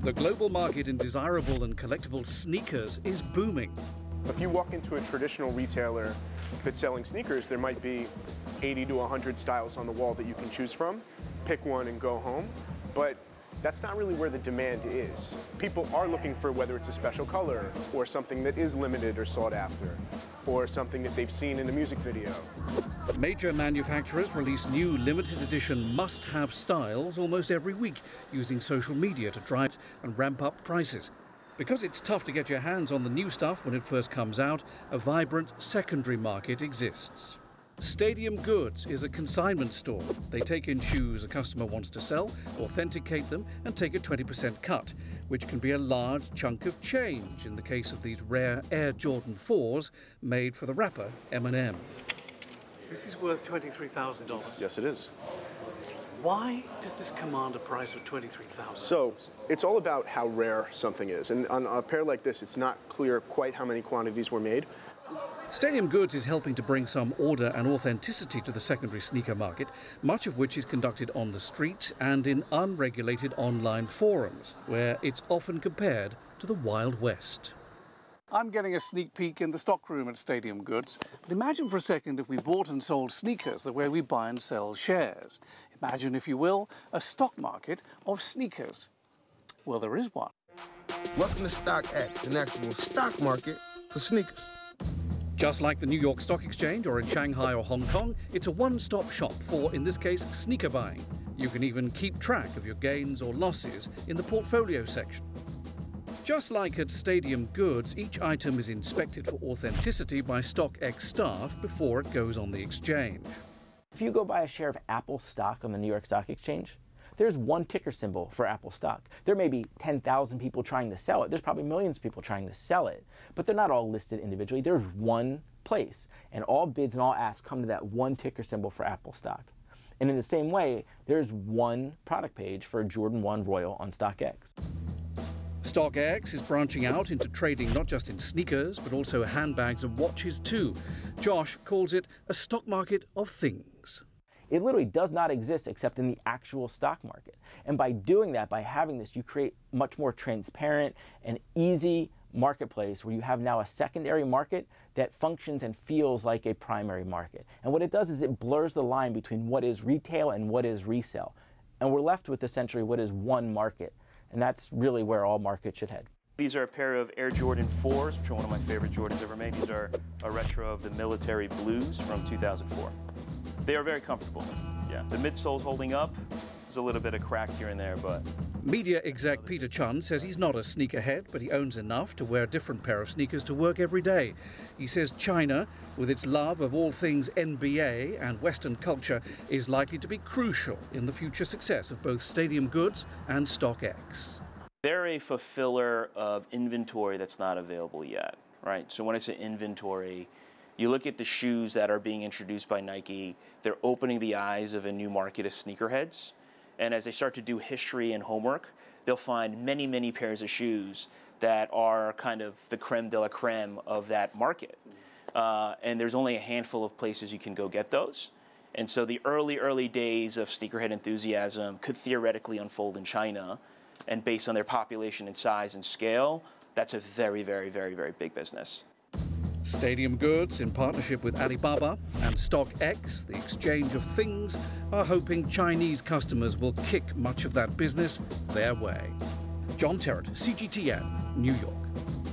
The global market in desirable and collectible sneakers is booming. If you walk into a traditional retailer that's selling sneakers, there might be 80 to 100 styles on the wall that you can choose from. Pick one and go home. But that's not really where the demand is. People are looking for whether it's a special color or something that is limited or sought after, or something that they've seen in a music video. Major manufacturers release new limited edition must-have styles almost every week, using social media to drive and ramp up prices. Because it's tough to get your hands on the new stuff when it first comes out, a vibrant secondary market exists. Stadium Goods is a consignment store. They take in shoes a customer wants to sell, authenticate them, and take a 20% cut, which can be a large chunk of change in the case of these rare Air Jordan 4s made for the rapper Eminem. This is worth $23,000. Yes, it is. Why does this command a price of $23,000? So it's all about how rare something is. And on a pair like this, it's not clear quite how many quantities were made. Stadium Goods is helping to bring some order and authenticity to the secondary sneaker market, much of which is conducted on the street and in unregulated online forums, where it's often compared to the Wild West. I'm getting a sneak peek in the stockroom at Stadium Goods, but imagine for a second if we bought and sold sneakers the way we buy and sell shares. Imagine, if you will, a stock market of sneakers. Well, there is one. Welcome to StockX, an actual stock market for sneakers. Just like the New York Stock Exchange or in Shanghai or Hong Kong, it's a one-stop shop for, in this case, sneaker buying. You can even keep track of your gains or losses in the portfolio section. Just like at Stadium Goods, each item is inspected for authenticity by StockX staff before it goes on the exchange. If you go buy a share of Apple stock on the New York Stock Exchange, there's one ticker symbol for Apple stock. There may be 10,000 people trying to sell it. There's probably millions of people trying to sell it, but they're not all listed individually. There's one place, and all bids and all asks come to that one ticker symbol for Apple stock. And in the same way, there's one product page for Jordan 1 Royal on StockX. StockX is branching out into trading not just in sneakers, but also handbags and watches too. Josh calls it a stock market of things. It literally does not exist except in the actual stock market. And by doing that, by having this, you create much more transparent and easy marketplace where you have now a secondary market that functions and feels like a primary market. And what it does is it blurs the line between what is retail and what is resale. And we're left with essentially what is one market. And that's really where all markets should head. These are a pair of Air Jordan 4s, which are one of my favorite Jordans ever made. These are a retro of the military blues from 2004. They are very comfortable. Yeah, the midsole's holding up. There's a little bit of crack here and there, but... Media exec Peter Chun says he's not a sneakerhead, but he owns enough to wear a different pair of sneakers to work every day. He says China, with its love of all things NBA and Western culture, is likely to be crucial in the future success of both Stadium Goods and StockX. They're a fulfiller of inventory that's not available yet, right? So when I say inventory, you look at the shoes that are being introduced by Nike, they're opening the eyes of a new market of sneakerheads. And as they start to do history and homework, they'll find many, many pairs of shoes that are kind of the creme de la creme of that market. And there's only a handful of places you can go get those. And so the early days of sneakerhead enthusiasm could theoretically unfold in China. And based on their population and size and scale, that's a very, very, very, very big business. Stadium Goods, in partnership with Alibaba and StockX, the exchange of things, are hoping Chinese customers will kick much of that business their way. John Terrett, CGTN, New York.